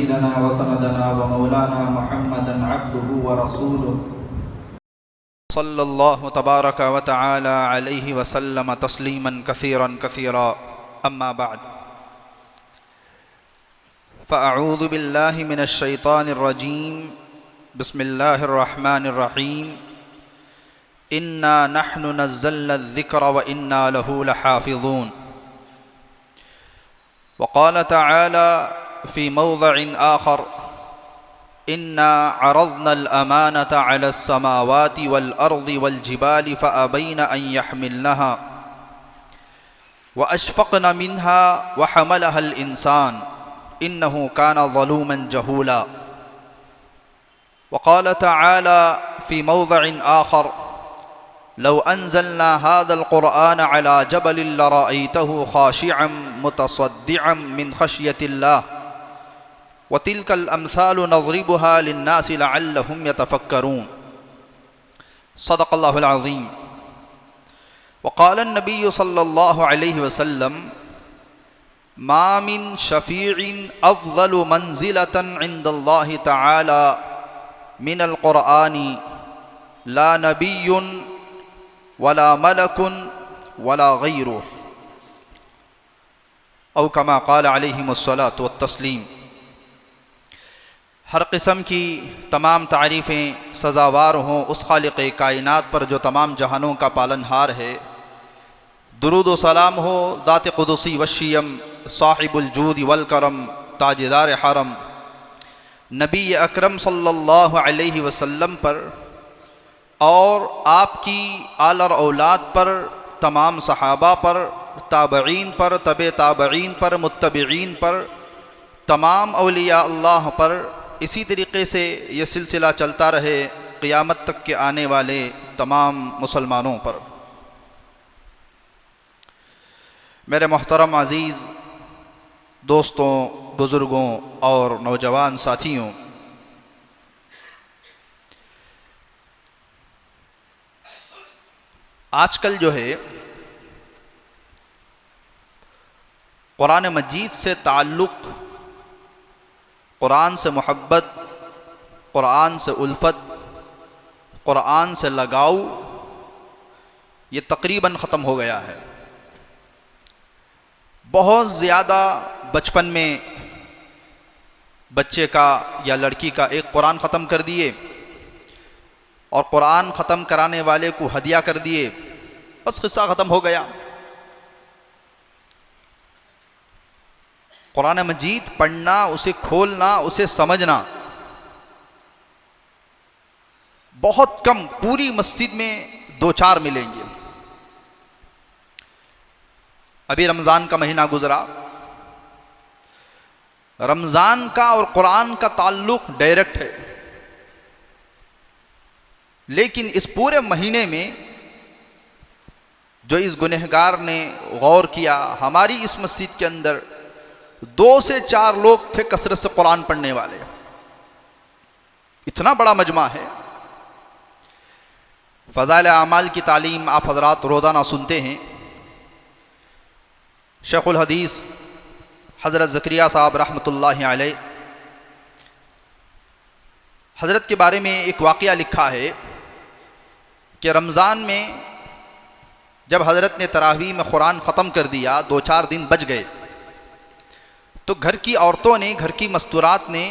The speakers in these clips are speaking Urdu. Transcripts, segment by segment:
سيدنا وسندنا ومولانا محمدا عبده ورسوله صلى الله تبارك وتعالى عليه وسلم تسليما كثيرا كثيرا. أما بعد، فأعوذ بالله من الشيطان الرجيم. بسم الله الرحمن الرحيم. إنا نحن نزلنا الذكر وإنا له لحافظون. وقال تعالى في موضع آخر: إنا عرضنا الأمانة على السماوات والأرض والجبال فأبين أن يحملنها وأشفقن منها وحملها الإنسان إنه كان ظلوما جهولا. وقال تعالى في موضع آخر: لو أنزلنا هذا القرآن على جبل لرأيته خاشعا متصدعا من خشية الله وتلك الأمثال نضربها للناس لعلهم يتفكرون. صدق الله العظيم. وقال النبي صلى الله عليه وسلم: ما من شفيع أفضل منزلة عند الله تعالى من القرآن لا نبي ولا ملك ولا غيره، او كما قال علیہم الصلاۃ والتسلیم. ہر قسم کی تمام تعریفیں سزاوار ہوں اس خالق کائنات پر جو تمام جہانوں کا پالن ہار ہے. درود و سلام ہو ذات قدسی وشیم صاحب الجود والکرم تاجدار حرم نبی اکرم صلی اللہ علیہ وسلم پر اور آپ کی آل اور اولاد پر، تمام صحابہ پر، تابعین پر، تبع تابعین پر، متبعین پر، تمام اولیاء اللہ پر، اسی طریقے سے یہ سلسلہ چلتا رہے قیامت تک کے آنے والے تمام مسلمانوں پر. میرے محترم عزیز دوستوں، بزرگوں اور نوجوان ساتھیوں، آج کل جو ہے قرآن مجید سے تعلق، قرآن سے محبت، قرآن سے الفت، قرآن سے لگاؤ، یہ تقریباً ختم ہو گیا ہے. بہت زیادہ بچپن میں بچے کا یا لڑکی کا ایک قرآن ختم کر دیے اور قرآن ختم کرانے والے کو ہدیہ کر دیے، بس قصہ ختم ہو گیا. قرآن مجید پڑھنا، اسے کھولنا، اسے سمجھنا بہت کم، پوری مسجد میں 2-4 ملیں گے. ابھی رمضان کا مہینہ گزرا. رمضان کا اور قرآن کا تعلق ڈائریکٹ ہے، لیکن اس پورے مہینے میں جو اس گنہگار نے غور کیا، ہماری اس مسجد کے اندر 2 سے 4 لوگ تھے کثرت سے قرآن پڑھنے والے. اتنا بڑا مجمع ہے. فضائل اعمال کی تعلیم آپ حضرات روزانہ سنتے ہیں. شیخ الحدیث حضرت زکریا صاحب رحمۃ اللہ علیہ، حضرت کے بارے میں ایک واقعہ لکھا ہے کہ رمضان میں جب حضرت نے تراویح میں قرآن ختم کر دیا، 2-4 دن بچ گئے، تو گھر کی عورتوں نے، گھر کی مستورات نے،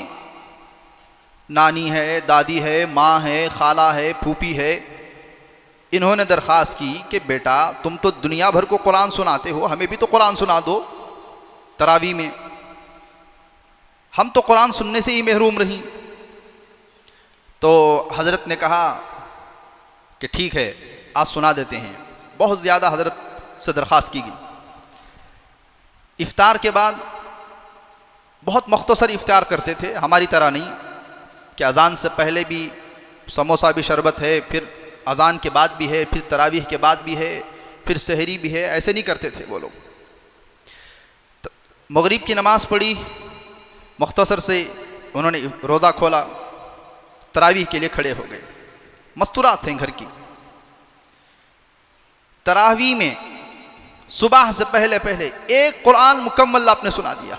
نانی ہے، دادی ہے، ماں ہے، خالہ ہے، پھوپھی ہے، انہوں نے درخواست کی کہ بیٹا تم تو دنیا بھر کو قرآن سناتے ہو، ہمیں بھی تو قرآن سنا دو تراویح میں، ہم تو قرآن سننے سے ہی محروم رہیں. تو حضرت نے کہا کہ ٹھیک ہے آج سنا دیتے ہیں. بہت زیادہ حضرت سے درخواست کی گئی. افطار کے بعد بہت مختصر افطار کرتے تھے، ہماری طرح نہیں کہ اذان سے پہلے بھی سموسہ بھی شربت ہے، پھر اذان کے بعد بھی ہے، پھر تراویح کے بعد بھی ہے، پھر سحری بھی ہے. ایسے نہیں کرتے تھے وہ لوگ. مغرب کی نماز پڑھی، مختصر سے انہوں نے روزہ کھولا، تراویح کے لیے کھڑے ہو گئے. مستورات تھیں گھر کی. تراویح میں صبح سے پہلے ایک قرآن مکمل آپ نے سنا دیا.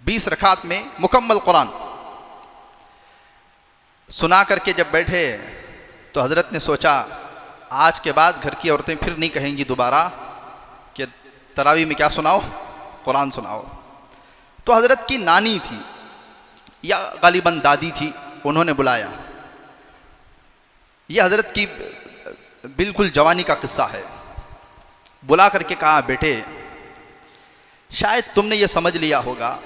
20 رکعت میں مکمل قرآن سنا کر کے جب بیٹھے تو حضرت نے سوچا آج کے بعد گھر کی عورتیں پھر نہیں کہیں گی دوبارہ کہ تراویح میں کیا سناؤ، قرآن سناؤ۔ تو حضرت کی نانی تھی یا غالباً دادی تھی، انہوں نے بلایا۔ یہ حضرت کی بالکل جوانی کا قصہ ہے۔ بلا کر کے کہا بیٹے شاید تم نے یہ سمجھ لیا ہوگا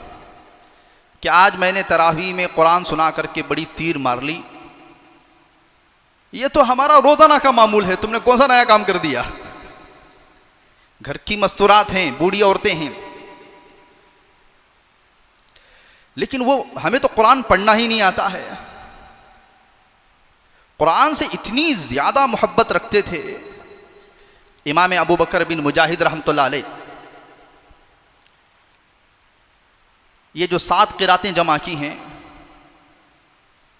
کہ آج میں نے تراویح میں قرآن سنا کر کے بڑی تیر مار لی، یہ تو ہمارا روزانہ کا معمول ہے، تم نے کون سا نیا کام کر دیا؟ گھر کی مستورات ہیں، بوڑھی عورتیں ہیں، لیکن وہ ہمیں تو قرآن پڑھنا ہی نہیں آتا ہے۔ قرآن سے اتنی زیادہ محبت رکھتے تھے امام ابو بکر بن مجاہد رحمۃ اللہ علیہ۔ یہ جو 7 قراتیں جمع کی ہیں،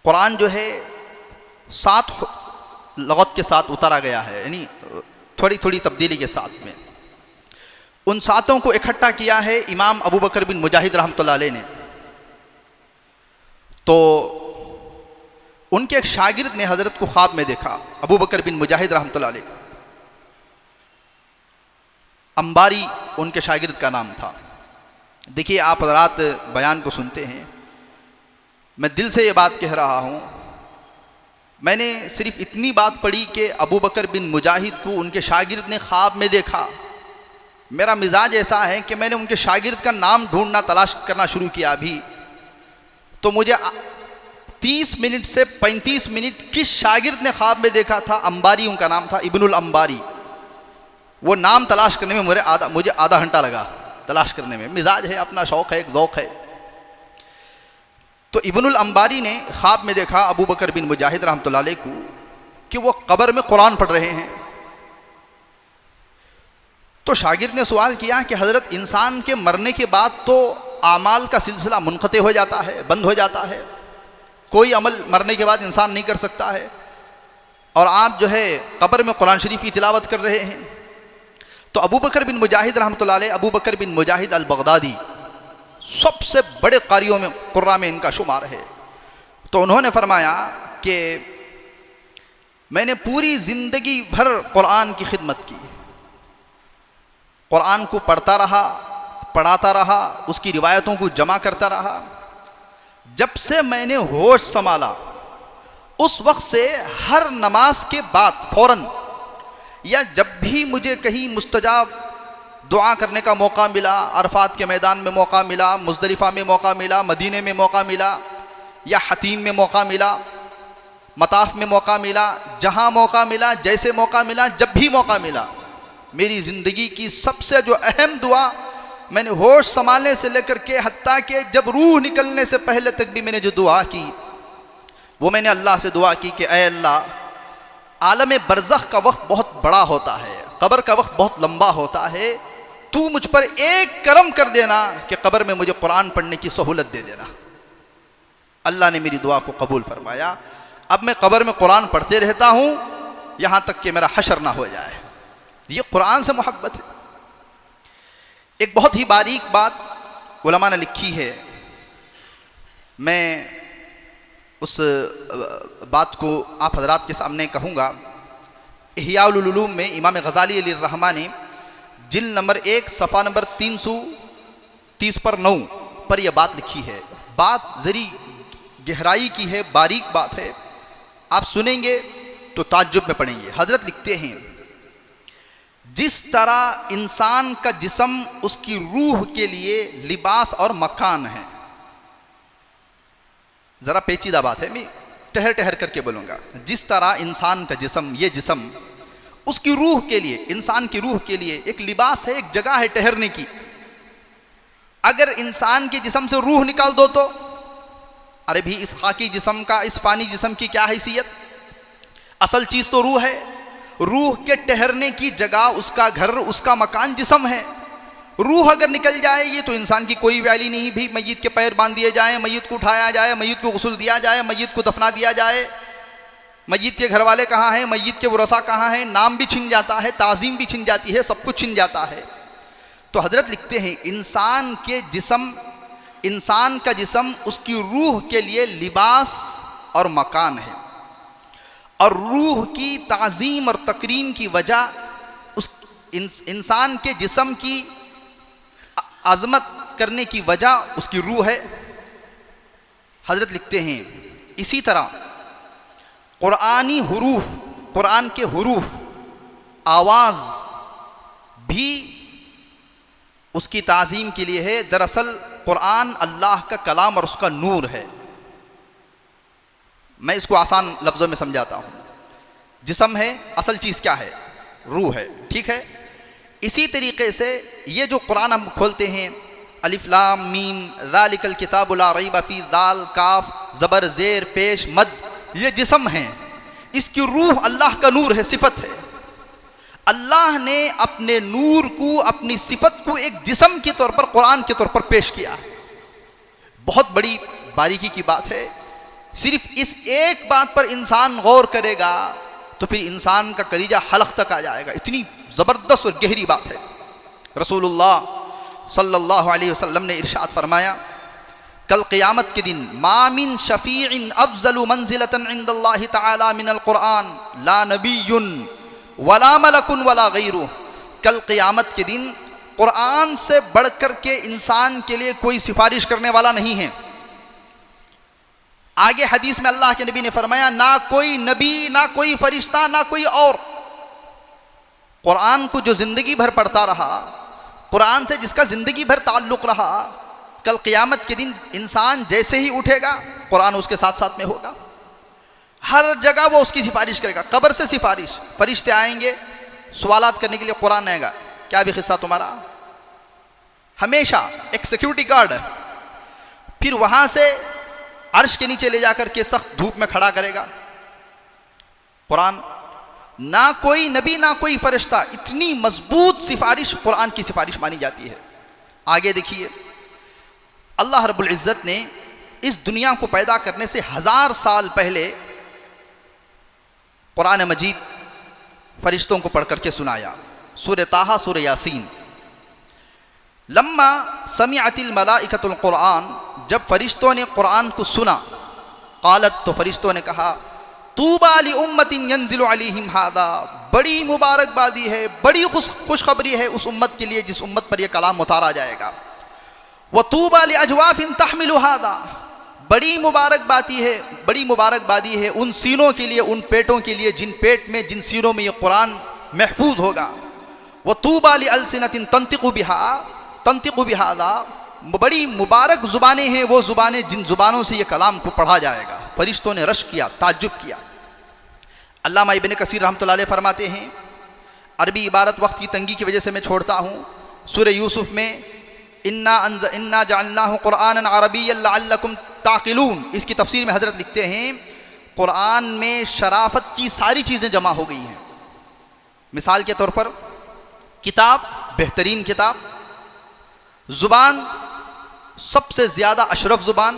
قرآن جو ہے 7 لغت کے ساتھ اتارا گیا ہے، یعنی تھوڑی تھوڑی تبدیلی کے ساتھ میں۔ ان 7 کو اکٹھا کیا ہے امام ابو بکر بن مجاہد رحمۃ اللہ علیہ نے۔ تو ان کے ایک شاگرد نے حضرت کو خواب میں دیکھا، ابو بکر بن مجاہد رحمۃ اللہ علیہ، انباری ان کے شاگرد کا نام تھا۔ دیکھیے آپ حضرات بیان کو سنتے ہیں، میں دل سے یہ بات کہہ رہا ہوں، میں نے صرف اتنی بات پڑھی کہ ابو بکر بن مجاہد کو ان کے شاگرد نے خواب میں دیکھا۔ میرا مزاج ایسا ہے کہ میں نے ان کے شاگرد کا نام ڈھونڈنا تلاش کرنا شروع کیا ابھی، تو مجھے 30 منٹ سے 35 منٹ کس شاگرد نے خواب میں دیکھا تھا، انباری ان کا نام تھا، ابن الانباری، وہ نام تلاش کرنے میں مجھے آدھا گھنٹہ لگا تلاش کرنے میں۔ مزاج ہے، اپنا شوق ہے، ایک ذوق ہے۔ تو ابن الانباری نے خواب میں دیکھا ابو بکر بن مجاہد رحمۃ اللہ علیہ کو کہ وہ قبر میں قرآن پڑھ رہے ہیں۔ تو شاگرد نے سوال کیا کہ حضرت انسان کے مرنے کے بعد تو اعمال کا سلسلہ منقطع ہو جاتا ہے، بند ہو جاتا ہے، کوئی عمل مرنے کے بعد انسان نہیں کر سکتا ہے، اور آپ جو ہے قبر میں قرآن شریف کی تلاوت کر رہے ہیں۔ تو ابو بکر بن مجاہد رحمۃ اللہ علیہ، ابو بکر بن مجاہد البغدادی سب سے بڑے قاریوں میں، قراء میں ان کا شمار ہے۔ تو انہوں نے فرمایا کہ میں نے پوری زندگی بھر قرآن کی خدمت کی، قرآن کو پڑھتا رہا، پڑھاتا رہا، اس کی روایتوں کو جمع کرتا رہا۔ جب سے میں نے ہوش سنبھالا اس وقت سے ہر نماز کے بعد فوراً یا جب بھی مجھے کہیں مستجاب دعا کرنے کا موقع ملا، عرفات کے میدان میں موقع ملا، مزدلفہ میں موقع ملا، مدینے میں موقع ملا، یا حتیم میں موقع ملا، مطاف میں موقع ملا، جہاں موقع ملا، جیسے موقع ملا، جب بھی موقع ملا، میری زندگی کی سب سے جو اہم دعا میں نے ہوش سنبھالنے سے لے کر کے حتیٰ کہ جب روح نکلنے سے پہلے تک بھی میں نے جو دعا کی، وہ میں نے اللہ سے دعا کی کہ اے اللہ، عالم برزخ کا وقت بہت بڑا ہوتا ہے، قبر کا وقت بہت لمبا ہوتا ہے، تو مجھ پر ایک کرم کر دینا کہ قبر میں مجھے قرآن پڑھنے کی سہولت دے دینا۔ اللہ نے میری دعا کو قبول فرمایا۔ اب میں قبر میں قرآن پڑھتے رہتا ہوں یہاں تک کہ میرا حشر نہ ہو جائے۔ یہ قرآن سے محبت ہے۔ ایک بہت ہی باریک بات علماء نے لکھی ہے، میں اس بات کو آپ حضرات کے سامنے کہوں گا۔ احیاء العلوم میں امام غزالی علیہ الرحمہ نے جلد نمبر 1 صفحہ نمبر 330 پر یہ بات لکھی ہے۔ بات ذری گہرائی کی ہے، باریک بات ہے، آپ سنیں گے تو تعجب میں پڑیں گے۔ حضرت لکھتے ہیں جس طرح انسان کا جسم اس کی روح کے لیے لباس اور مکان ہے، ذرا پیچیدہ بات ہے، میں ٹہر ٹہر کر کے بولوں گا، جس طرح انسان کا جسم، یہ جسم اس کی روح کے لیے، انسان کی روح کے لیے ایک لباس ہے، ایک جگہ ہے ٹہرنے کی۔ اگر انسان کے جسم سے روح نکال دو تو ارے بھی اس خاکی جسم کا، اس فانی جسم کی کیا حیثیت؟ اصل چیز تو روح ہے، روح کے ٹہرنے کی جگہ، اس کا گھر، اس کا مکان جسم ہے۔ روح اگر نکل جائے یہ تو انسان کی کوئی ویلی نہیں۔ بھی میت کے پیر باندھ دیے جائیں، میت کو اٹھایا جائے، میت کو غسل دیا جائے، میت کو دفنا دیا جائے، میت کے گھر والے کہاں ہیں، میت کے ورثاء کہاں ہیں، نام بھی چھن جاتا ہے، تعظیم بھی چھن جاتی ہے، سب کچھ چھن جاتا ہے۔ تو حضرت لکھتے ہیں انسان کے جسم انسان کا جسم اس کی روح کے لیے لباس اور مکان ہے، اور روح کی تعظیم اور تکریم کی وجہ اس انسان کے جسم کی عظمت کرنے کی وجہ اس کی روح ہے۔ حضرت لکھتے ہیں اسی طرح قرآنی حروف، قرآن کے حروف، آواز بھی اس کی تعظیم کے لیے ہے۔ دراصل قرآن اللہ کا کلام اور اس کا نور ہے۔ میں اس کو آسان لفظوں میں سمجھاتا ہوں۔ جسم ہے، اصل چیز کیا ہے؟ روح ہے، ٹھیک ہے؟ اسی طریقے سے یہ جو قرآن ہم کھولتے ہیں، الف لام میم ذالک الکتاب لا ریب فیہ، ذال کاف زبر زیر پیش مد، یہ جسم ہیں، اس کی روح اللہ کا نور ہے، صفت ہے۔ اللہ نے اپنے نور کو، اپنی صفت کو ایک جسم کے طور پر، قرآن کے طور پر پیش کیا۔ بہت بڑی باریکی کی بات ہے۔ صرف اس ایک بات پر انسان غور کرے گا تو پھر انسان کا کلیجہ حلق تک آ جائے گا، اتنی زبردست اور گہری بات ہے۔ رسول اللہ صلی اللہ علیہ وسلم نے ارشاد فرمایا، کل قیامت کے دن ما من شفیع افضل منزلۃ عند اللہ تعالی من القرآن لا نبی ولا ملک ولا غیرہ۔ کل قیامت کے دن قرآن سے بڑھ کر کے انسان کے لیے کوئی سفارش کرنے والا نہیں ہے۔ آگے حدیث میں اللہ کے نبی نے فرمایا، نہ کوئی نبی، نہ کوئی فرشتہ، نہ کوئی اور۔ قرآن کو جو زندگی بھر پڑھتا رہا، قرآن سے جس کا زندگی بھر تعلق رہا، کل قیامت کے دن انسان جیسے ہی اٹھے گا قرآن اس کے ساتھ ساتھ میں ہوگا۔ ہر جگہ وہ اس کی سفارش کرے گا، قبر سے سفارش، فرشتے آئیں گے سوالات کرنے کے لیے، قرآن آئے گا، کیا بھی قصہ تمہارا؟ ہمیشہ ایک سیکیورٹی گارڈ ہے۔ پھر وہاں سے عرش کے نیچے لے جا کر کے سخت دھوپ میں کھڑا کرے گا قرآن۔ نہ کوئی نبی، نہ کوئی فرشتہ، اتنی مضبوط سفارش قرآن کی سفارش مانی جاتی ہے۔ آگے دیکھیے، اللہ رب العزت نے اس دنیا کو پیدا کرنے سے 1000 سال پہلے قرآن مجید فرشتوں کو پڑھ کر کے سنایا۔ سورہ طٰہٰ، سورہ یاسین۔ لما سمعت الملائکۃ القرآن، جب فرشتوں نے قرآن کو سنا، قالت، تو فرشتوں نے کہا، طوبیٰ لأمۃ ینزل علیہم ھذا، بڑی مبارکبادی ہے، بڑی خوشخبری ہے اس امت کے لیے جس امت پر یہ کلام اتارا جائے گا۔ وطوبیٰ لأجواف تحمل ھذا، بڑی مبارکبادی ہے ان سینوں کے لیے، ان پیٹوں کے لیے جن پیٹ میں، جن سینوں میں یہ قرآن محفوظ ہوگا۔ وطوبیٰ لألسنۃ تنطق بھذا، بڑی مبارک زبانیں ہیں وہ زبانیں جن زبانوں سے یہ کلام کو پڑھا جائے گا۔ فرشتوں نے رشک کیا، تعجب کیا۔ علامہ ابن کثیر رحمۃ اللہ علیہ فرماتے ہیں، عربی عبارت وقت کی تنگی کی وجہ سے میں چھوڑتا ہوں، سورہ یوسف میں انا جعلناہ قرآنا عربیا لعلکم تعقلون، اس کی تفسیر میں حضرت لکھتے ہیں قرآن میں شرافت کی ساری چیزیں جمع ہو گئی ہیں۔ مثال کے طور پر کتاب، بہترین کتاب، زبان سب سے زیادہ اشرف زبان،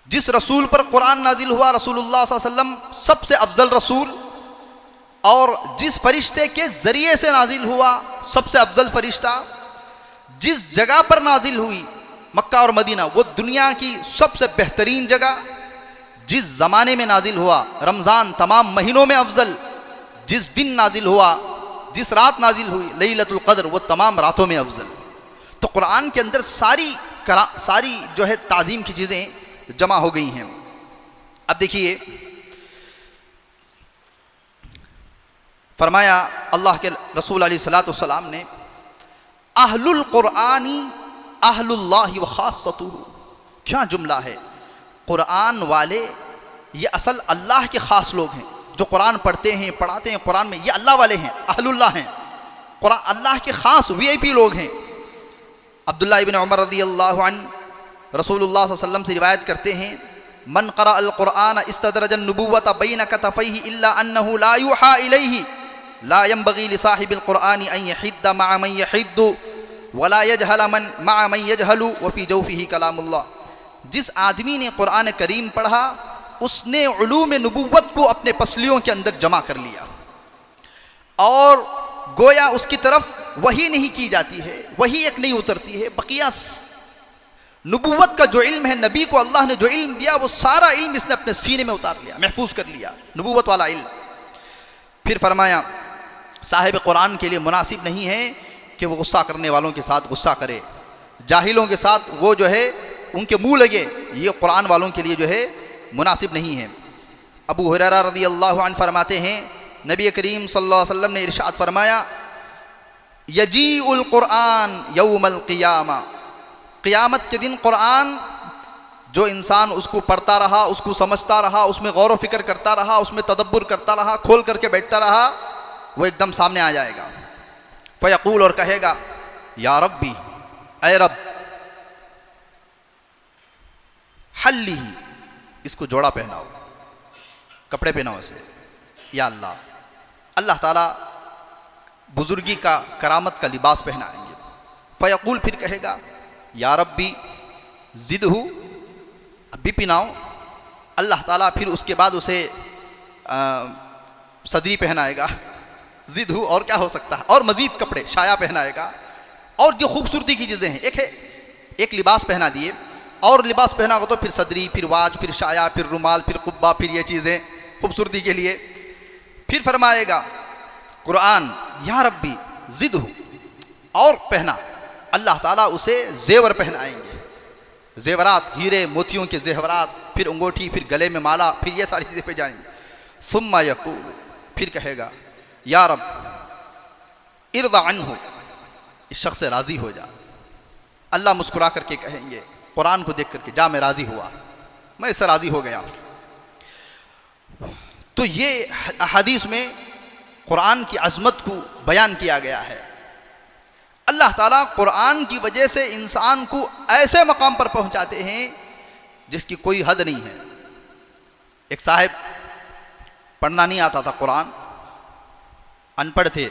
جس رسول پر قرآن نازل ہوا رسول اللہ صلی اللہ علیہ وسلم سب سے افضل رسول، اور جس فرشتے کے ذریعے سے نازل ہوا سب سے افضل فرشتہ، جس جگہ پر نازل ہوئی مکہ اور مدینہ وہ دنیا کی سب سے بہترین جگہ، جس زمانے میں نازل ہوا رمضان تمام مہینوں میں افضل، جس دن نازل ہوا، جس رات نازل ہوئی لیلۃ القدر وہ تمام راتوں میں افضل۔ تو قرآن کے اندر ساری جو ہے تعظیم کی چیزیں جمع ہو گئی ہیں۔ اب دیکھیے، فرمایا اللہ کے رسول علیہ الصلوۃ والسلام نے، اہل القرآن اہل اللہ و خاصتہ، کیا جملہ ہے! قرآن والے یہ اصل اللہ کے خاص لوگ ہیں، جو قرآن پڑھتے ہیں، پڑھاتے ہیں قرآن میں، یہ اللہ والے ہیں، اہل اللہ ہیں، قرآن اللہ کے خاص VIP لوگ ہیں۔ عبداللہ ابن عمر رضی اللہ عنہ رسول اللہ صلی اللہ علیہ وسلم سے روایت کرتے ہیں، من قرأ القرآن استدرج النبوۃ بین کتفیہ الا انہ لا یوحى الیہ لا ينبغی لصاحب القرآن ان یحد مع من یحد ولا یجہل مع من یجہل وفی جوفہ کلام اللہ۔ جس آدمی نے قرآن کریم پڑھا اس نے علوم نبوت کو اپنے پسلیوں کے اندر جمع کر لیا، اور گویا اس کی طرف وحی نہیں کی جاتی ہے، وحی ایک نہیں اترتی ہے، بقیہ نبوت کا جو علم ہے، نبی کو اللہ نے جو علم دیا وہ سارا علم اس نے اپنے سینے میں اتار لیا، محفوظ کر لیا، نبوت والا علم۔ پھر فرمایا صاحب قرآن کے لیے مناسب نہیں ہے کہ وہ غصہ کرنے والوں کے ساتھ غصہ کرے، جاہلوں کے ساتھ وہ جو ہے ان کے منہ لگے، یہ قرآن والوں کے لیے جو ہے مناسب نہیں ہے۔ ابو ہریرہ رضی اللہ عنہ فرماتے ہیں نبی کریم صلی اللہ علیہ وسلم نے ارشاد فرمایا یجیء القرآن یوم القیامہ، قیامت کے دن قرآن جو انسان اس کو پڑھتا رہا، اس کو سمجھتا رہا، اس میں غور و فکر کرتا رہا، اس میں تدبر کرتا رہا، کھول کر کے بیٹھتا رہا، وہ ایک دم سامنے آ جائے گا۔ فیقول، اور کہے گا یا ربی، اے رب، حلی، اس کو جوڑا پہناؤ، کپڑے پہناؤ اسے، یا اللہ، اللہ تعالیٰ بزرگی کا، کرامت کا لباس پہنائیں گے۔ فیقول، پھر کہے گا یا ربی زدہ، اب بھی پہناؤ، اللہ تعالیٰ پھر اس کے بعد اسے صدری پہنائے گا، زدہ، اور کیا ہو سکتا ہے، اور مزید کپڑے شایا پہنائے گا، اور جو خوبصورتی کی چیزیں ہیں، ایک لباس پہنا دیے، اور لباس پہنا ہو تو پھر صدری، پھر واج، پھر شایا، پھر رومال، پھر قبہ، پھر یہ چیزیں خوبصورتی کے لیے۔ پھر فرمائے گا قرآن یا ربی زدہ، اور پہنا، اللہ تعالیٰ اسے زیور پہنائیں گے، زیورات، ہیرے موتیوں کے زیورات، پھر انگوٹھی، پھر گلے میں مالا، پھر یہ ساری چیزیں پہ جائیں گے۔ ثم یقول، پھر کہے گا یا رب ارض عنہ، اس شخص سے راضی ہو جا۔ اللہ مسکرا کر کے کہیں گے قرآن کو دیکھ کر کے، جا میں راضی ہوا، میں اس سے راضی ہو گیا۔ تو یہ حدیث میں قرآن کی عظمت کو بیان کیا گیا ہے۔ اللہ تعالیٰ قرآن کی وجہ سے انسان کو ایسے مقام پر پہنچاتے ہیں جس کی کوئی حد نہیں ہے۔ ایک صاحب پڑھنا نہیں آتا تھا قرآن، ان پڑھ تھے،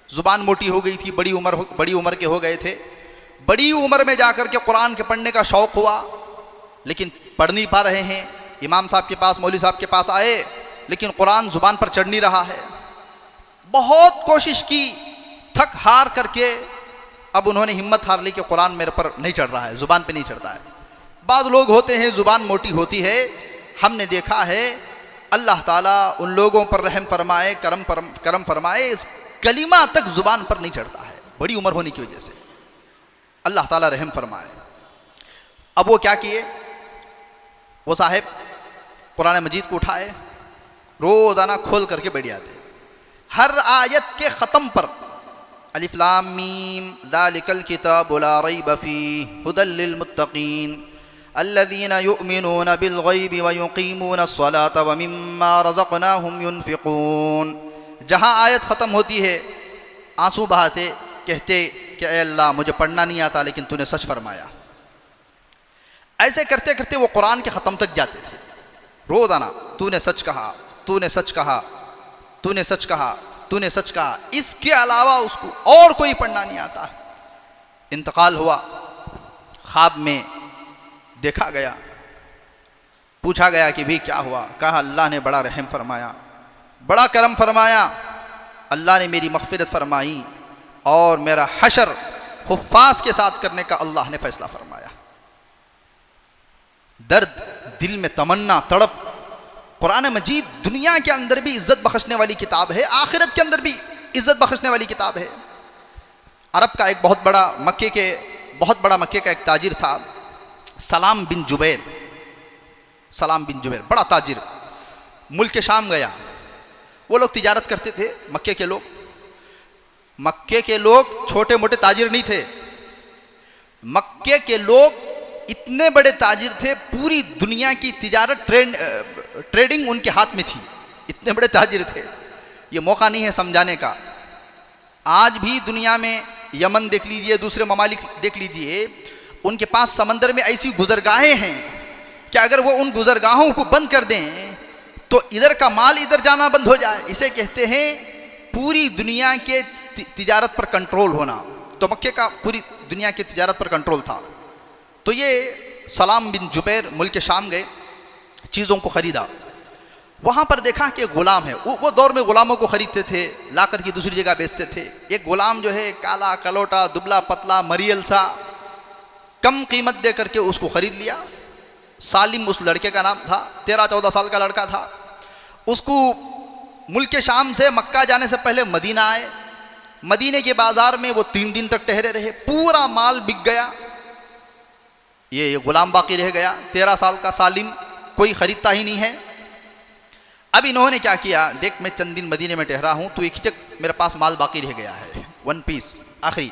زبان موٹی ہو گئی تھی، بڑی عمر کے ہو گئے تھے، بڑی عمر میں جا کر کے قرآن کے پڑھنے کا شوق ہوا، لیکن پڑھ نہیں پا رہے ہیں۔ امام صاحب کے پاس، مولوی صاحب کے پاس آئے، لیکن قرآن زبان پر چڑھ نہیں رہا ہے۔ بہت کوشش کی، تھک ہار کر کے اب انہوں نے ہمت ہار لی کہ قرآن میرے پر نہیں چڑھ رہا ہے، زبان پہ نہیں چڑھتا ہے۔ بعض لوگ ہوتے ہیں زبان موٹی ہوتی ہے، ہم نے دیکھا ہے، اللہ تعالیٰ ان لوگوں پر رحم فرمائے، کرم فرمائے، اس کلمہ تک زبان پر نہیں چڑھتا ہے، بڑی عمر ہونے کی وجہ سے، اللہ تعالیٰ رحم فرمائے۔ اب وہ کیا کیے، وہ صاحب قرآن مجید کو اٹھائے، روزانہ کھول کر کے بیٹھ جاتے، ہر آیت کے ختم پر الف لام میم ذالک الکتاب لا ریب فیہ ھدی للمتقین الذین یؤمنون بالغیب ویقیمون الصلاة ومما رزقناہم ینفقون۔ جہاں آیت ختم ہوتی ہے آنسو بہاتے، کہتے کہ اے اللہ مجھے پڑھنا نہیں آتا لیکن تو نے سچ فرمایا۔ ایسے کرتے کرتے وہ قرآن کے ختم تک جاتے تھے، روزانہ تو نے سچ کہا، تو نے سچ کہا، تو نے سچ کہا، تو نے سچ کہا، اس کے علاوہ اس کو اور کوئی پڑھنا نہیں آتا۔ انتقال ہوا، خواب میں دیکھا گیا، پوچھا گیا کہ بھی کیا ہوا، کہا اللہ نے بڑا رحم فرمایا، بڑا کرم فرمایا، اللہ نے میری مغفرت فرمائی اور میرا حشر حفاظ کے ساتھ کرنے کا اللہ نے فیصلہ فرمایا۔ درد دل میں، تمنا، تڑپ۔ قرآن مجید دنیا کے اندر بھی عزت بخشنے والی کتاب ہے، آخرت کے اندر بھی عزت بخشنے والی کتاب ہے۔ عرب کا ایک بہت بڑا مکے کا ایک تاجر تھا، سلام بن جبیر، سلام بن جبیر، بڑا تاجر، ملک شام گیا۔ وہ لوگ تجارت کرتے تھے، مکے کے لوگ چھوٹے موٹے تاجر نہیں تھے، مکے کے لوگ اتنے بڑے تاجر تھے، پوری دنیا کی تجارت ٹریڈنگ ان کے ہاتھ میں تھی، اتنے بڑے تاجر تھے۔ یہ موقع نہیں ہے سمجھانے کا۔ آج بھی دنیا میں یمن دیکھ لیجئے، دوسرے ممالک دیکھ لیجئے، ان کے پاس سمندر میں ایسی گزرگاہیں ہیں کہ اگر وہ ان گزرگاہوں کو بند کر دیں تو ادھر کا مال ادھر جانا بند ہو جائے۔ اسے کہتے ہیں پوری دنیا کے تجارت پر کنٹرول ہونا۔ تو مکے کا پوری دنیا کی تجارت پر کنٹرول تھا۔ تو یہ سلام بن جبیر ملک شام گئے، چیزوں کو خریدا، وہاں پر دیکھا کہ غلام ہے، وہ دور میں غلاموں کو خریدتے تھے، لا کر کے دوسری جگہ بیچتے تھے۔ ایک غلام جو ہے کالا کلوٹا، دبلا پتلا، مریل سا، کم قیمت دے کر کے اس کو خرید لیا۔ سالم اس لڑکے کا نام تھا، 13-14 سال کا لڑکا تھا۔ اس کو ملک شام سے مکہ جانے سے پہلے مدینہ آئے، مدینے کے بازار میں وہ 3 دن تک ٹھہرے رہے، پورا مال بک گیا، یہ غلام باقی رہ گیا، 13 سال کا سالم، کوئی خریدتا ہی نہیں ہے۔ اب انہوں نے کیا کیا، دیکھ میں چند دن مدینے میں ٹھہرا ہوں تو ایک چک میرے پاس مال باقی رہ گیا ہے، 1 پیس آخری۔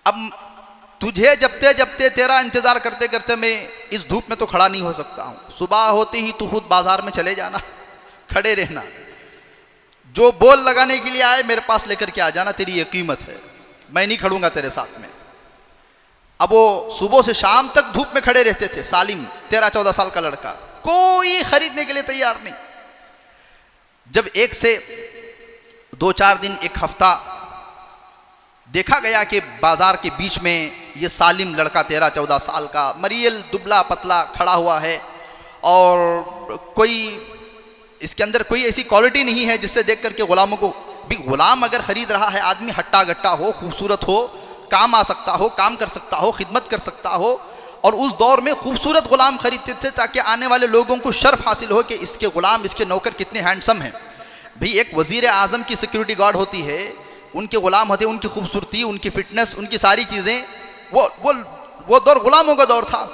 اب تجھے جبتے تیرا انتظار کرتے کرتے میں اس دھوپ میں تو کھڑا نہیں ہو سکتا ہوں، صبح ہوتے ہی تو خود بازار میں چلے جانا، کھڑے رہنا، جو بول لگانے کے لیے آئے میرے پاس لے کر کے آ جانا، تیری یہ قیمت ہے، میں نہیں کھڑوں گا تیرے ساتھ میں۔ اب وہ صبح سے شام تک دھوپ میں کھڑے رہتے تھے، سالم 13-14 سال کا لڑکا، کوئی خریدنے کے لیے تیار نہیں۔ جب 1 سے 2-4 دن، 1 ہفتہ دیکھا گیا کہ بازار کے بیچ میں یہ سالم لڑکا 13-14 سال کا مریل دبلا پتلا کھڑا ہوا ہے، اور کوئی اس کے اندر کوئی ایسی کوالٹی نہیں ہے جس سے دیکھ کر کے غلاموں کو بھی، غلام اگر خرید رہا ہے آدمی ہٹا گٹا ہو، خوبصورت ہو، کام آ سکتا ہو، کام کر سکتا ہو، خدمت کر سکتا ہو، اور اس دور میں خوبصورت غلام خریدتے تھے تاکہ آنے والے لوگوں کو شرف حاصل ہو کہ اس کے غلام، اس کے نوکر کتنے ہینڈسم ہیں۔ بھئی ایک وزیر اعظم کی سیکیورٹی گارڈ ہوتی ہے، ان کے غلام ہوتے ہیں، ان کی خوبصورتی، ان کی فٹنس، ان کی ساری چیزیں، وہ دور غلاموں کا دور تھا۔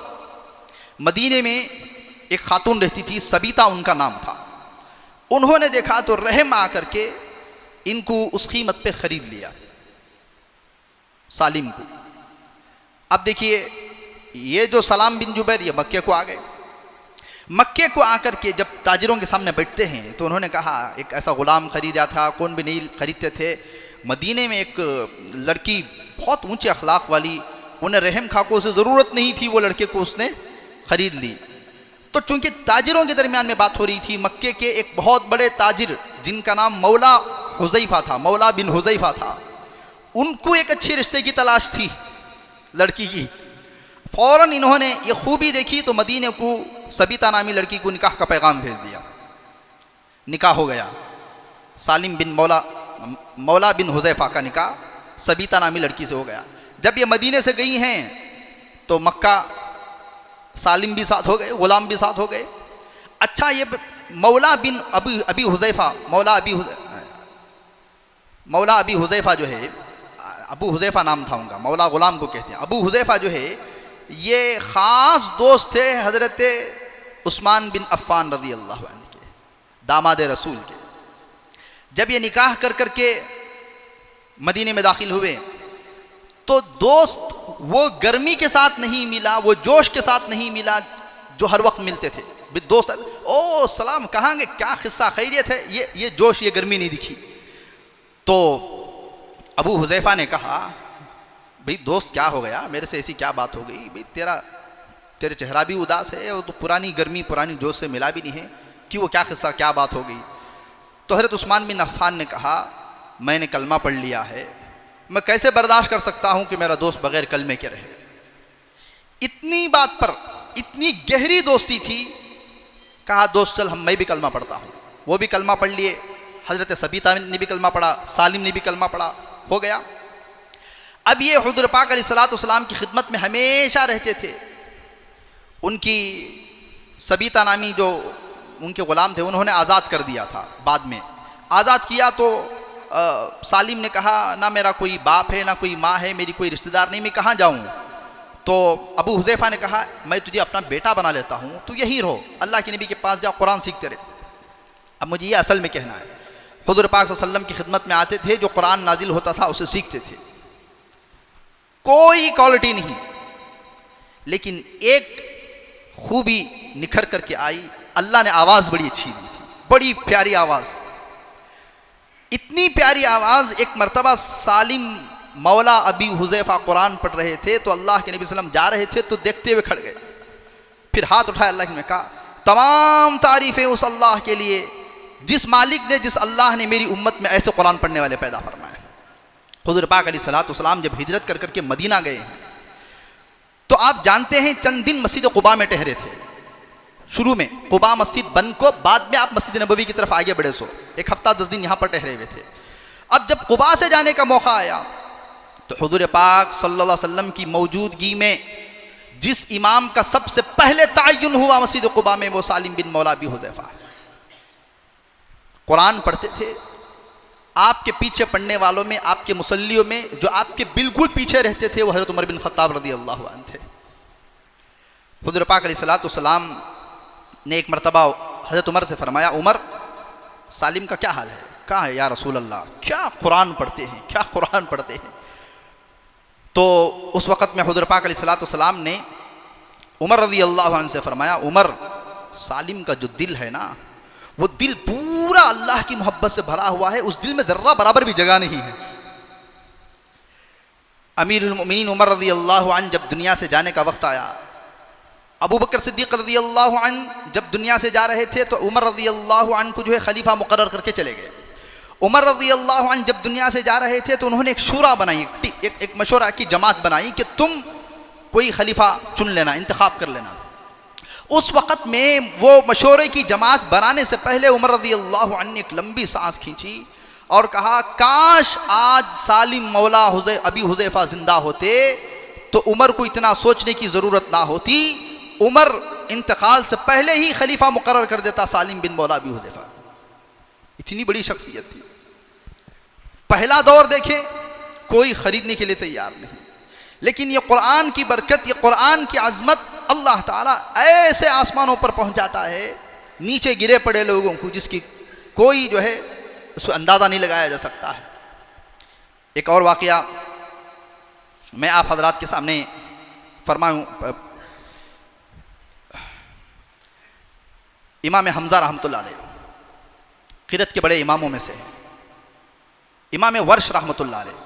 مدینے میں ایک خاتون رہتی تھی، سبیتا ان کا نام تھا، انہوں نے دیکھا تو رحم آ کر کے ان کو اس قیمت پہ خرید لیا، سالم کو۔ اب دیکھیے یہ جو سلام بن جبیر یہ مکے کو آ گئے، مکے کو آ کر کے جب تاجروں کے سامنے بیٹھتے ہیں تو انہوں نے کہا ایک ایسا غلام خریدا تھا، کون بھی نہیں خریدتے تھے، مدینے میں ایک لڑکی بہت اونچے اخلاق والی، انہیں رحم خاکوں سے ضرورت نہیں تھی، وہ لڑکے کو اس نے خرید لی۔ تو چونکہ تاجروں کے درمیان میں بات ہو رہی تھی، مکے کے ایک بہت بڑے تاجر جن کا نام مولا حذیفہ تھا، مولا بن حذیفہ تھا، ان کو ایک اچھی رشتے کی تلاش تھی لڑکی کی۔ فوراً انہوں نے یہ خوبی دیکھی تو مدینے کو سبیتا نامی لڑکی کو نکاح کا پیغام بھیج دیا، نکاح ہو گیا، سالم بن مولا بن حذیفہ کا نکاح سبیتا نامی لڑکی سے ہو گیا۔ جب یہ مدینے سے گئی ہیں تو مکہ سالم بھی ساتھ ہو گئے، غلام بھی ساتھ ہو گئے۔ اچھا یہ مولا بن ابی حذیفہ، مولا ابی حذیفہ جو ہے، ابو حذیفہ نام تھا ان کا، مولا غلام کو کہتے ہیں۔ ابو حذیفہ جو ہے یہ خاص دوست تھے حضرت عثمان بن عفان رضی اللہ عنہ کے، داماد رسول کے۔ جب یہ نکاح کر کر کے مدینے میں داخل ہوئے تو دوست وہ گرمی کے ساتھ نہیں ملا، وہ جوش کے ساتھ نہیں ملا جو ہر وقت ملتے تھے۔ دوست او سلام کہاں گے، کیا قصہ، خیریت ہے، یہ جوش، یہ گرمی نہیں دکھی۔ تو ابو حذیفہ نے کہا بھئی دوست کیا ہو گیا، میرے سے ایسی کیا بات ہو گئی، بھئی تیرے چہرہ بھی اداس ہے اور تو پرانی گرمی پرانی جوش سے ملا بھی نہیں ہے، کہ وہ کیا قصہ، کیا بات ہو گئی۔ تو حضرت عثمان بن عفان نے کہا میں نے کلمہ پڑھ لیا ہے، میں کیسے برداشت کر سکتا ہوں کہ میرا دوست بغیر کلمے کے رہے۔ اتنی بات پر اتنی گہری دوستی تھی، کہا دوست چل میں بھی کلمہ پڑھتا ہوں۔ وہ بھی کلمہ پڑھ لیے، حضرت سبیتا نے بھی کلمہ پڑھا، سالم نے بھی کلمہ پڑھا، ہو گیا۔ اب یہ حضور پاک علیہ الصلوۃ والسلام کی خدمت میں ہمیشہ رہتے تھے۔ ان کی سبیتا نامی جو ان کے غلام تھے انہوں نے آزاد کر دیا تھا، بعد میں آزاد کیا تو سالم نے کہا نہ میرا کوئی باپ ہے نہ کوئی ماں ہے، میری کوئی رشتہ دار نہیں، میں کہاں جاؤں؟ تو ابو حذیفہ نے کہا میں تجھے اپنا بیٹا بنا لیتا ہوں، تو یہی رہو، اللہ کے نبی کے پاس جا، قرآن سیکھتے رہے۔ اب مجھے یہ اصل میں کہنا ہے، حضور پاک صلی اللہ علیہ وسلم کی خدمت میں آتے تھے، جو قرآن نازل ہوتا تھا اسے سیکھتے تھے، کوئی کوالٹی نہیں، لیکن ایک خوبی نکھر کر کے آئی، اللہ نے آواز بڑی اچھی دی تھی، بڑی پیاری آواز، اتنی پیاری آواز۔ ایک مرتبہ سالم مولا ابی حذیفہ قرآن پڑھ رہے تھے تو اللہ کے نبی صلی اللہ علیہ وسلم جا رہے تھے تو دیکھتے ہوئے کھڑ گئے، پھر ہاتھ اٹھایا اللہ نے کہا تمام تعریفیں اس اللہ کے لیے جس مالک نے، جس اللہ نے میری امت میں ایسے قرآن پڑھنے والے پیدا فرمائے۔ حضور پاک علیہ الصلوۃ والسلام جب ہجرت کر کے مدینہ گئے ہیں تو آپ جانتے ہیں چند دن مسجد قباء میں ٹھہرے تھے، شروع میں قباء مسجد بن کو، بعد میں آپ مسجد نبوی کی طرف آگے بڑھے، سو 1 ہفتہ 10 دن یہاں پر ٹھہرے ہوئے تھے۔ اب جب قباء سے جانے کا موقع آیا تو حضور پاک صلی اللہ علیہ وسلم کی موجودگی میں جس امام کا سب سے پہلے تعین ہوا مسجد قباء میں وہ سالم بن مولا ابی حذیفہ ہے۔ قرآن پڑھتے تھے، آپ کے پیچھے پڑھنے والوں میں، آپ کے مصلیوں میں جو آپ کے بالکل پیچھے رہتے تھے وہ حضرت عمر بن خطاب رضی اللہ عنہ تھے۔ حضور پاک علیہ السلام نے ایک مرتبہ حضرت عمر سے فرمایا، عمر سالم کا کیا حال ہے؟ کہا ہے یا رسول اللہ کیا قرآن پڑھتے ہیں، کیا قرآن پڑھتے ہیں۔ تو اس وقت میں حضور پاک علیہ السلام نے عمر رضی اللہ عنہ سے فرمایا، عمر سالم کا جو دل ہے نا وہ دل پورا اللہ کی محبت سے بھرا ہوا ہے، اس دل میں ذرہ برابر بھی جگہ نہیں ہے۔ امیر المؤمنین عمر رضی اللہ عنہ جب دنیا سے جانے کا وقت آیا، ابو بکر صدیق رضی اللہ عنہ جب دنیا سے جا رہے تھے تو عمر رضی اللہ عنہ کو جو ہے خلیفہ مقرر کر کے چلے گئے۔ عمر رضی اللہ عنہ جب دنیا سے جا رہے تھے تو انہوں نے ایک شورا بنائی، ایک مشورہ کی جماعت بنائی کہ تم کوئی خلیفہ چن لینا، انتخاب کر لینا۔ اس وقت میں وہ مشورے کی جماعت بنانے سے پہلے عمر رضی اللہ عنہ نے ایک لمبی سانس کھینچی اور کہا کاش آج سالم مولا ابی حذیفہ زندہ ہوتے تو عمر کو اتنا سوچنے کی ضرورت نہ ہوتی، عمر انتقال سے پہلے ہی خلیفہ مقرر کر دیتا سالم بن مولا ابی حذیفہ۔ اتنی بڑی شخصیت تھی۔ پہلا دور دیکھیں کوئی خریدنے کے لیے تیار نہیں، لیکن یہ قرآن کی برکت، یہ قرآن کی عظمت اللہ تعالیٰ ایسے آسمانوں پر پہنچاتا ہے نیچے گرے پڑے لوگوں کو جس کی کوئی جو ہے اس کو اندازہ نہیں لگایا جا سکتا ہے۔ ایک اور واقعہ میں آپ حضرات کے سامنے فرماؤں، امام حمزہ رحمۃ اللہ علیہ قرأت کے بڑے اماموں میں سے ہیں، امام ورش رحمۃ اللہ علیہ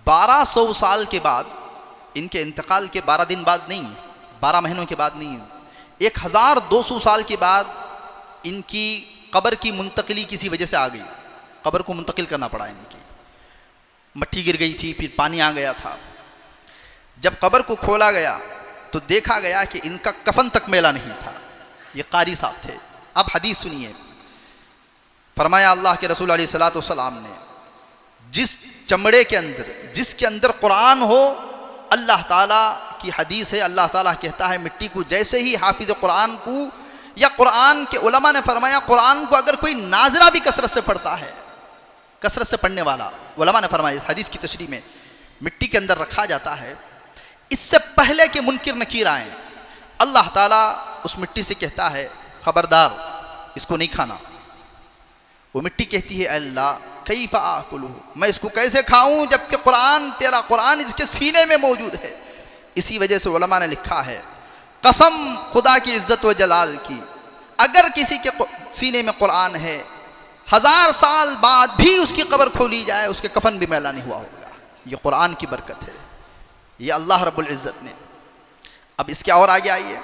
1200 سال کے بعد، ان کے انتقال کے 12 دن بعد نہیں، 12 مہینوں کے بعد نہیں، 1200 سال کے بعد ان کی قبر کی منتقلی کسی وجہ سے آ گئی، قبر کو منتقل کرنا پڑا ان کی، مٹی گر گئی تھی، پھر پانی آ گیا تھا۔ جب قبر کو کھولا گیا تو دیکھا گیا کہ ان کا کفن تک میلا نہیں تھا۔ یہ قاری صاحب تھے۔ اب حدیث سنیے، فرمایا اللہ کے رسول علیہ السلام نے جس چمڑے کے اندر، جس کے اندر قرآن ہو، اللہ تعالیٰ کی حدیث ہے، اللہ تعالیٰ کہتا ہے مٹی کو جیسے ہی حافظ قرآن کو یا قرآن کے علماء نے فرمایا قرآن کو اگر کوئی ناظرہ بھی کثرت سے پڑھتا ہے، کثرت سے پڑھنے والا، علماء نے فرمایا اس حدیث کی تشریح میں مٹی کے اندر رکھا جاتا ہے، اس سے پہلے کہ منکر نکیر آئیں اللہ تعالیٰ اس مٹی سے کہتا ہے خبردار اس کو نہیں کھانا۔ وہ مٹی کہتی ہے اے اللہ کیف آکلہ، میں اس کو کیسے کھاؤں جبکہ قرآن، تیرا قرآن اس کے سینے میں موجود ہے۔ اسی وجہ سے علماء نے لکھا ہے قسم خدا کی عزت و جلال کی، اگر کسی کے سینے میں قرآن ہے 1000 سال بعد بھی اس کی قبر کھولی جائے اس کے کفن بھی میلا نہیں ہوا ہوگا۔ یہ قرآن کی برکت ہے، یہ اللہ رب العزت نے۔ اب اس کے اور آگے آئیے،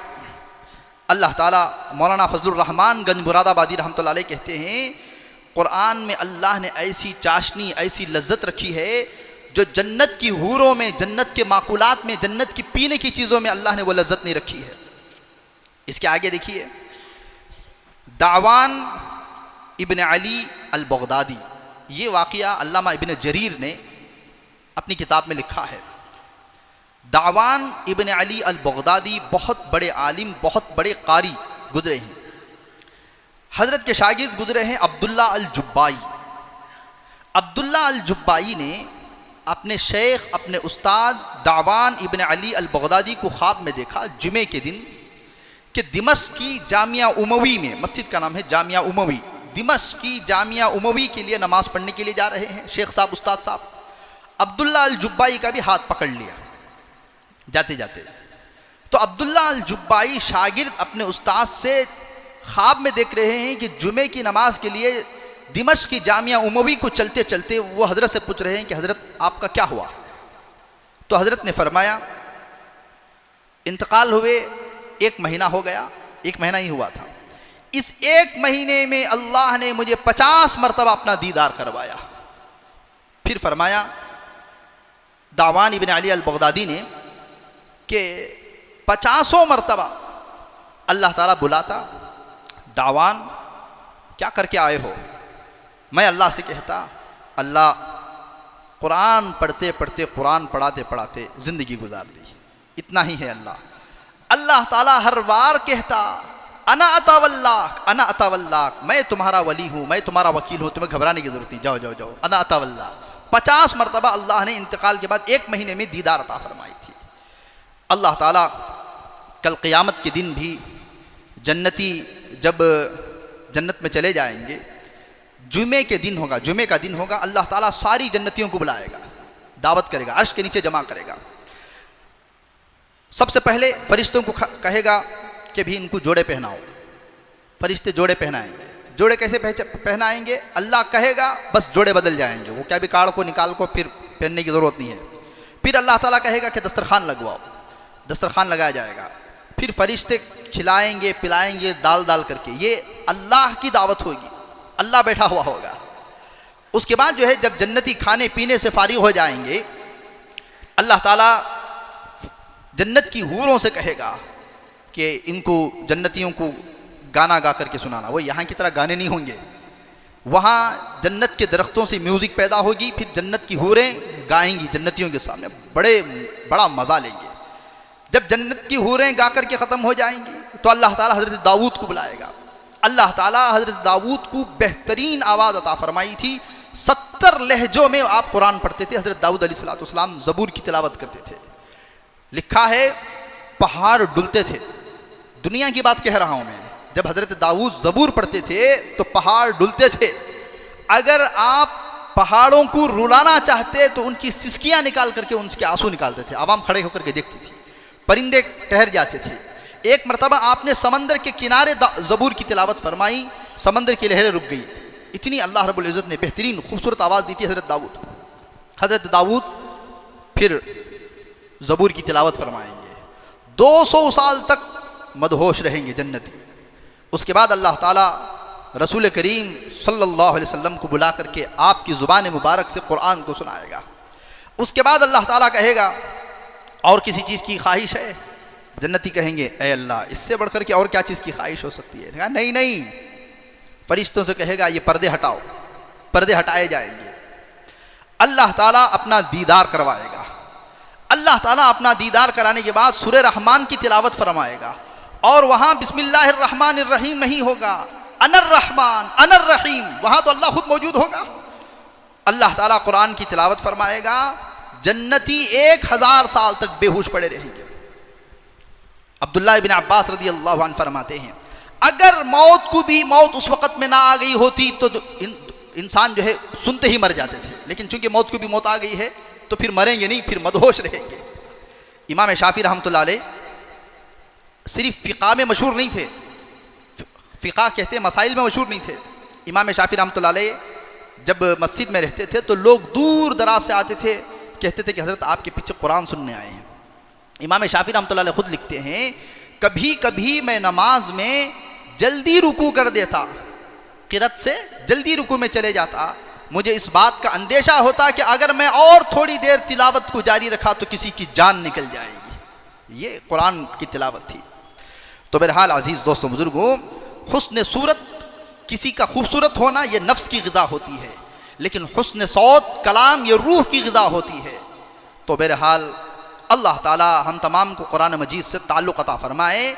اللہ تعالیٰ مولانا فضل الرحمان گنج مراد آبادی رحمۃ اللہ علیہ کہتے ہیں قرآن میں اللہ نے ایسی چاشنی، ایسی لذت رکھی ہے جو جنت کی حوروں میں، جنت کے معقولات میں، جنت کی پینے کی چیزوں میں اللہ نے وہ لذت نہیں رکھی ہے۔ اس کے آگے دیکھیے، دعوان ابن علی البغدادی، یہ واقعہ علامہ ابن جریر نے اپنی کتاب میں لکھا ہے۔ دعوان ابن علی البغدادی بہت بڑے عالم، بہت بڑے قاری گزرے ہیں۔ حضرت کے شاگرد گزرے ہیں عبداللہ الجبائی۔ عبداللہ الجبائی نے اپنے شیخ، اپنے استاد دعوان ابن علی البغدادی کو خواب میں دیکھا جمعے کے دن کہ دمشق کی جامعہ اموی میں، مسجد کا نام ہے جامعہ اموی، دمشق کی جامعہ اموی کے لیے نماز پڑھنے کے لیے جا رہے ہیں شیخ صاحب، استاد صاحب۔ عبداللہ الجبائی کا بھی ہاتھ پکڑ لیا جاتے جاتے، تو عبداللہ الجبائی شاگرد اپنے استاد سے خواب میں دیکھ رہے ہیں کہ جمعے کی نماز کے لیے دمشق کی جامعہ اموی کو چلتے چلتے وہ حضرت سے پوچھ رہے ہیں کہ حضرت آپ کا کیا ہوا؟ تو حضرت نے فرمایا انتقال ہوئے 1 مہینہ ہو گیا، 1 مہینہ ہی ہوا تھا، اس 1 مہینے میں اللہ نے مجھے 50 مرتبہ اپنا دیدار کروایا۔ پھر فرمایا دعوان ابن علی البغدادی نے کہ 50 مرتبہ اللہ تعالیٰ بلاتا، دعوان کیا کر کے آئے ہو؟ میں اللہ سے کہتا اللہ قرآن پڑھتے پڑھتے، قرآن پڑھاتے پڑھاتے زندگی گزار دی. اتنا ہی ہے اللہ تعالیٰ ہر بار کہتا انا عطا واللہ، انا عطا واللہ، میں تمہارا ولی ہوں، میں تمہارا وکیل ہوں، تمہیں گھبرانے کی ضرورت نہیں، جاؤ جاؤ جاؤ، انا عطا واللہ. 50 مرتبہ اللہ نے انتقال کے بعد 1 مہینے میں دیدار عطا فرمائی تھی. اللہ تعالیٰ کل قیامت کے دن بھی جنتی جب جنت میں چلے جائیں گے، جمعے کے دن ہوگا، جمعے کا دن ہوگا، اللہ تعالیٰ ساری جنتیوں کو بلائے گا، دعوت کرے گا، عرش کے نیچے جمع کرے گا. سب سے پہلے فرشتوں کو کہے گا کہ بھی ان کو جوڑے پہناؤ. فرشتے جوڑے پہنائیں گے. جوڑے کیسے پہنائیں گے؟ اللہ کہے گا، بس جوڑے بدل جائیں گے. وہ کیا بھی کاڑ کو نکال کو پھر پہننے کی ضرورت نہیں ہے. پھر اللہ تعالیٰ کہے گا کہ دسترخوان لگواؤ. دسترخوان لگایا جائے گا. پھر فرشتے کھلائیں گے، پلائیں گے دال دال کر کے. یہ اللہ کی دعوت ہوگی، اللہ بیٹھا ہوا ہوگا. اس کے بعد جو ہے جب جنتی کھانے پینے سے فارغ ہو جائیں گے، اللہ تعالیٰ جنت کی حوروں سے کہے گا کہ ان کو، جنتیوں کو گانا گا کر کے سنانا. وہ یہاں کی طرح گانے نہیں ہوں گے، وہاں جنت کے درختوں سے میوزک پیدا ہوگی، پھر جنت کی حوریں گائیں گی جنتیوں کے سامنے، بڑا مزہ لیں گے. جب جنت کی حوریں گا کر کے ختم ہو جائیں گی تو اللہ تعالیٰ حضرت داؤد کو بلائے گا. اللہ تعالیٰ حضرت داؤد کو بہترین آواز عطا فرمائی تھی. 70 لہجوں میں آپ قرآن پڑھتے تھے. حضرت داؤد علیہ السلام زبور کی تلاوت کرتے تھے. لکھا ہے پہاڑ ڈلتے تھے. دنیا کی بات کہہ رہا ہوں میں. جب حضرت داؤد زبور پڑھتے تھے تو پہاڑ ڈلتے تھے. اگر آپ پہاڑوں کو رلانا چاہتے تو ان کی سسکیاں نکال کر کے ان کے آنسو نکالتے تھے. عوام کھڑے ہو کر کے دیکھتی تھی. پرندے ٹھہر جاتے تھے. ایک مرتبہ آپ نے سمندر کے کنارے زبور کی تلاوت فرمائی، سمندر کی لہریں رک گئی. اتنی اللہ رب العزت نے بہترین خوبصورت آواز دی تھی حضرت داؤد. حضرت داؤد پھر زبور کی تلاوت فرمائیں گے. 200 سال تک مدہوش رہیں گے جنتی. اس کے بعد اللہ تعالیٰ رسول کریم صلی اللہ علیہ وسلم کو بلا کر کے آپ کی زبان مبارک سے قرآن کو سنائے گا. اس کے بعد اللہ تعالیٰ کہے گا اور کسی چیز کی خواہش ہے؟ جنتی کہیں گے اے اللہ اس سے بڑھ کر کے اور کیا چیز کی خواہش ہو سکتی ہے؟ کہا نہیں نہیں. فرشتوں سے کہے گا یہ پردے ہٹاؤ. پردے ہٹائے جائیں گے. اللہ تعالیٰ اپنا دیدار کروائے گا. اللہ تعالیٰ اپنا دیدار کرانے کے بعد سورہ رحمان کی تلاوت فرمائے گا، اور وہاں بسم اللہ الرحمن الرحیم نہیں ہوگا، انا الرحمن انا الرحیم. وہاں تو اللہ خود موجود ہوگا. اللہ تعالیٰ قرآن کی تلاوت فرمائے گا. جنتی 1000 سال تک بے ہوش پڑے رہیں گے. عبداللہ ابن عباس رضی اللہ عنہ فرماتے ہیں اگر موت کو بھی موت اس وقت میں نہ آ گئی ہوتی تو انسان جو ہے سنتے ہی مر جاتے تھے، لیکن چونکہ موت کو بھی موت آ گئی ہے تو پھر مریں گے نہیں، پھر مدہوش رہیں گے. امام شافعی رحمۃ اللہ علیہ صرف فقہ میں مشہور نہیں تھے، فقہ کہتے ہیں مسائل میں مشہور نہیں تھے. امام شافعی رحمۃ اللہ علیہ جب مسجد میں رہتے تھے تو لوگ دور دراز سے آتے تھے، کہتے تھے کہ حضرت آپ کے پیچھے قرآن سننے آئے ہیں. امام شافعی رحمۃ اللہ علیہ خود لکھتے ہیں کبھی کبھی میں نماز میں جلدی رکوع کر دیتا، قرأت سے جلدی رکوع میں چلے جاتا. مجھے اس بات کا اندیشہ ہوتا کہ اگر میں اور تھوڑی دیر تلاوت کو جاری رکھا تو کسی کی جان نکل جائے گی. یہ قرآن کی تلاوت تھی. تو بہرحال عزیز دوستو بزرگوں، حسن صورت، کسی کا خوبصورت ہونا یہ نفس کی غذا ہوتی ہے، لیکن حسن صوت، کلام، یہ روح کی غذا ہوتی ہے. تو بہرحال اللہ تعالی ہم تمام کو قرآن مجید سے تعلق عطا فرمائے.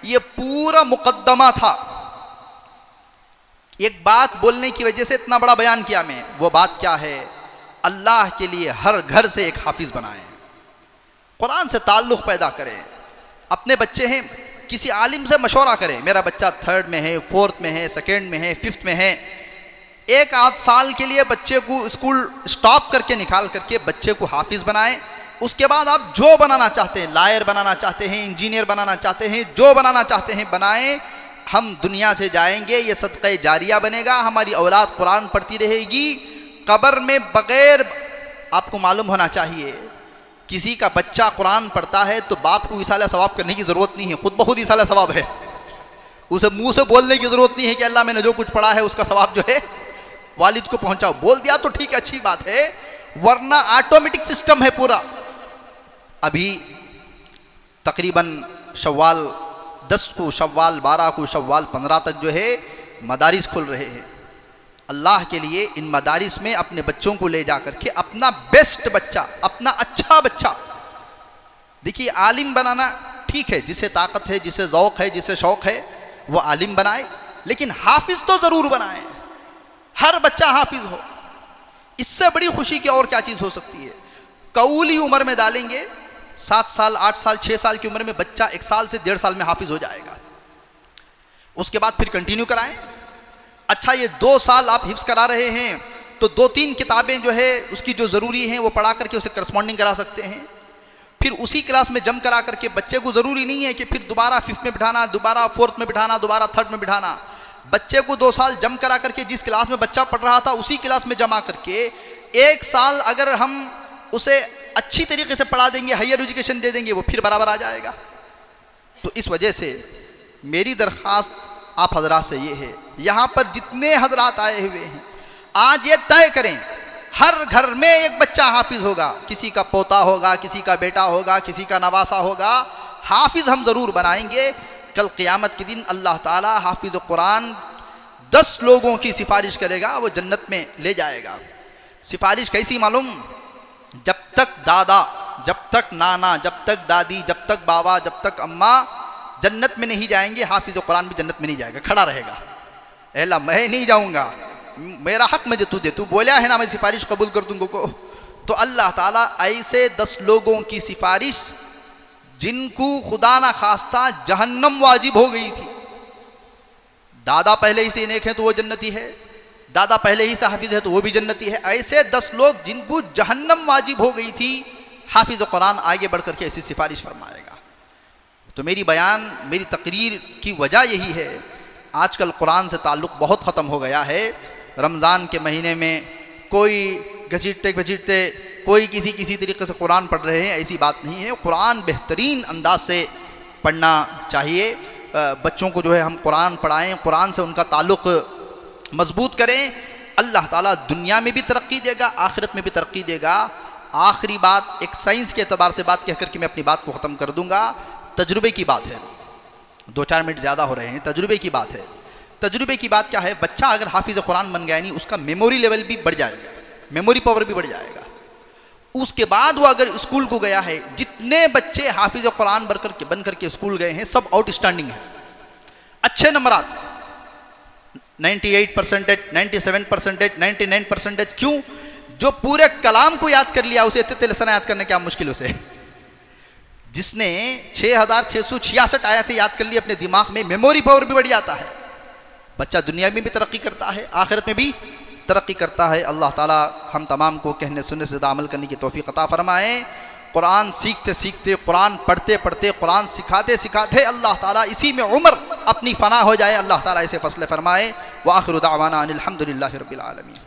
یہ پورا مقدمہ تھا. ایک بات بولنے کی وجہ سے اتنا بڑا بیان کیا میں. وہ بات کیا ہے؟ اللہ کے لیے ہر گھر سے ایک حافظ بنائیں، قرآن سے تعلق پیدا کریں. اپنے بچے ہیں، کسی عالم سے مشورہ کریں. میرا بچہ 3rd میں ہے، 4th میں ہے، 2nd میں ہے، 5th میں ہے. 1 سال کے لیے بچے کو اسکول سٹاپ کر کے نکال کر کے بچے کو حافظ بنائیں. اس کے بعد آپ جو بنانا چاہتے ہیں، لائر بنانا چاہتے ہیں، انجینئر بنانا چاہتے ہیں، جو بنانا چاہتے ہیں بنائیں. ہم دنیا سے جائیں گے، یہ صدقہ جاریہ بنے گا. ہماری اولاد قرآن پڑھتی رہے گی. قبر میں بغیر، آپ کو معلوم ہونا چاہیے، کسی کا بچہ قرآن پڑھتا ہے تو باپ کو ایصال ثواب کرنے کی ضرورت نہیں ہے، خود بخود ایصال ثواب ہے. اسے منہ سے بولنے کی ضرورت نہیں ہے کہ اللہ میں نے جو کچھ پڑھا ہے اس کا ثواب جو ہے والد کو پہنچاؤ. بول دیا تو ٹھیک ہے، اچھی بات ہے، ورنہ آٹومیٹک سسٹم ہے پورا. ابھی تقریباً شوال 10 کو، شوال 12 کو، شوال 15 تک جو ہے مدارس کھل رہے ہیں. اللہ کے لیے ان مدارس میں اپنے بچوں کو لے جا کر کے اپنا بیسٹ بچہ، اپنا اچھا بچہ، دیکھیے عالم بنانا ٹھیک ہے، جسے طاقت ہے، جسے ذوق ہے، جسے شوق ہے وہ عالم بنائے، لیکن حافظ تو ضرور بنائے، ہر بچہ حافظ ہو۔ اس سے بڑی خوشی کی اور کیا چیز ہو سکتی ہے؟ قولی عمر میں ڈالیں گے، 7 سال 8 سال 6 سال کی عمر میں بچہ 1 سال سے 1.5 سال میں حافظ ہو جائے گا، اس کے بعد پھر کنٹینیو کرائیں۔ اچھا یہ 2 سال آپ حفظ کرا رہے ہیں تو 2-3 کتابیں جو ہے اس کی جو ضروری ہیں وہ پڑھا کر کے اسے کرسپونڈنگ کرا سکتے ہیں، پھر اسی کلاس میں جم کرا کر کے بچے کو ضروری نہیں ہے کہ پھر دوبارہ 5th میں بٹھانا، دوبارہ 4th میں بٹھانا، دوبارہ 3rd میں بٹھانا، بچے کو 2 سال جم کرا کر کے جس کلاس میں بچہ پڑھ رہا تھا اسی کلاس میں جمع کر کے 1 سال اگر ہم اسے اچھی طریقے سے پڑھا دیں گے، ہائر ایجوکیشن دے دیں گے، وہ پھر برابر آ جائے گا۔ تو اس وجہ سے میری درخواست آپ حضرات سے یہ ہے، یہاں پر جتنے حضرات آئے ہوئے ہیں آج یہ طے کریں ہر گھر میں ایک بچہ حافظ ہوگا، کسی کا پوتا ہوگا، کسی کا بیٹا ہوگا، کسی کا نواسا ہوگا، حافظ ہم ضرور بنائیں گے۔ کل قیامت کے دن اللہ تعالی حافظ قرآن 10 لوگوں کی سفارش کرے گا، وہ جنت میں لے جائے گا۔ سفارش کیسی معلوم؟ جب تک دادا، جب تک نانا، جب تک دادی، جب تک بابا، جب تک اماں جنت میں نہیں جائیں گے، حافظ قرآن بھی جنت میں نہیں جائے گا، کھڑا رہے گا، اے اللہ میں نہیں جاؤں گا، میرا حق مجھے تو دے، تو بولا ہے نا میں سفارش قبول کر دوں گا۔ تو اللہ تعالیٰ ایسے 10 لوگوں کی سفارش جن کو خدا نہ خواستہ جہنم واجب ہو گئی تھی، دادا پہلے ہی سے نیک ہے تو وہ جنتی ہے، دادا پہلے ہی سے حافظ ہے تو وہ بھی جنتی ہے، ایسے 10 لوگ جن کو جہنم واجب ہو گئی تھی، حافظ قرآن آگے بڑھ کر کے ایسی سفارش فرمائے گا۔ تو میری تقریر کی وجہ یہی ہے، آج کل قرآن سے تعلق بہت ختم ہو گیا ہے۔ رمضان کے مہینے میں کوئی گھسیٹتے کوئی کسی طریقے سے قرآن پڑھ رہے ہیں، ایسی بات نہیں ہے۔ قرآن بہترین انداز سے پڑھنا چاہیے، بچوں کو جو ہے ہم قرآن پڑھائیں، قرآن سے ان کا تعلق مضبوط کریں، اللہ تعالیٰ دنیا میں بھی ترقی دے گا، آخرت میں بھی ترقی دے گا۔ آخری بات ایک سائنس کے اعتبار سے بات کہہ کر کے میں اپنی بات کو ختم کر دوں گا، تجربے کی بات ہے، 2-4 منٹ زیادہ ہو رہے ہیں، تجربے کی بات ہے۔ تجربے کی بات کیا ہے؟ بچہ اگر حافظ قرآن بن گیا نہیں، اس کا میموری لیول بھی بڑھ جائے گا، میموری پاور بھی بڑھ جائے گا۔ اس کے بعد وہ اگر اسکول کو گیا ہے، جتنے بچے حافظ قرآن بن کر کے اسکول گئے ہیں سب آؤٹ اسٹینڈنگ ہیں، اچھے نمبرات، 98%، 97%، 99%۔ کیوں؟ جو پورے کلام کو یاد کر لیا، اسے اتنے لسان یاد کرنے کیا مشکل اسے؟ جس نے 6666 آیتیں یاد کر لی اپنے دماغ میں، میموری پاور بھی بڑھ جاتا ہے، بچہ دنیا میں بھی ترقی کرتا ہے، آخرت میں بھی ترقی کرتا ہے۔ اللہ تعالی ہم تمام کو کہنے سننے سے عمل کرنے کی توفیق عطا فرمائے۔ قرآن سیکھتے سیکھتے، قرآن پڑھتے پڑھتے، قرآن سکھاتے سکھاتے اللہ تعالیٰ اسی میں عمر اپنی فنا ہو جائے، اللہ تعالیٰ اسے فضل فرمائے۔ وآخر دعوانا ان الحمد للہ رب العالمین۔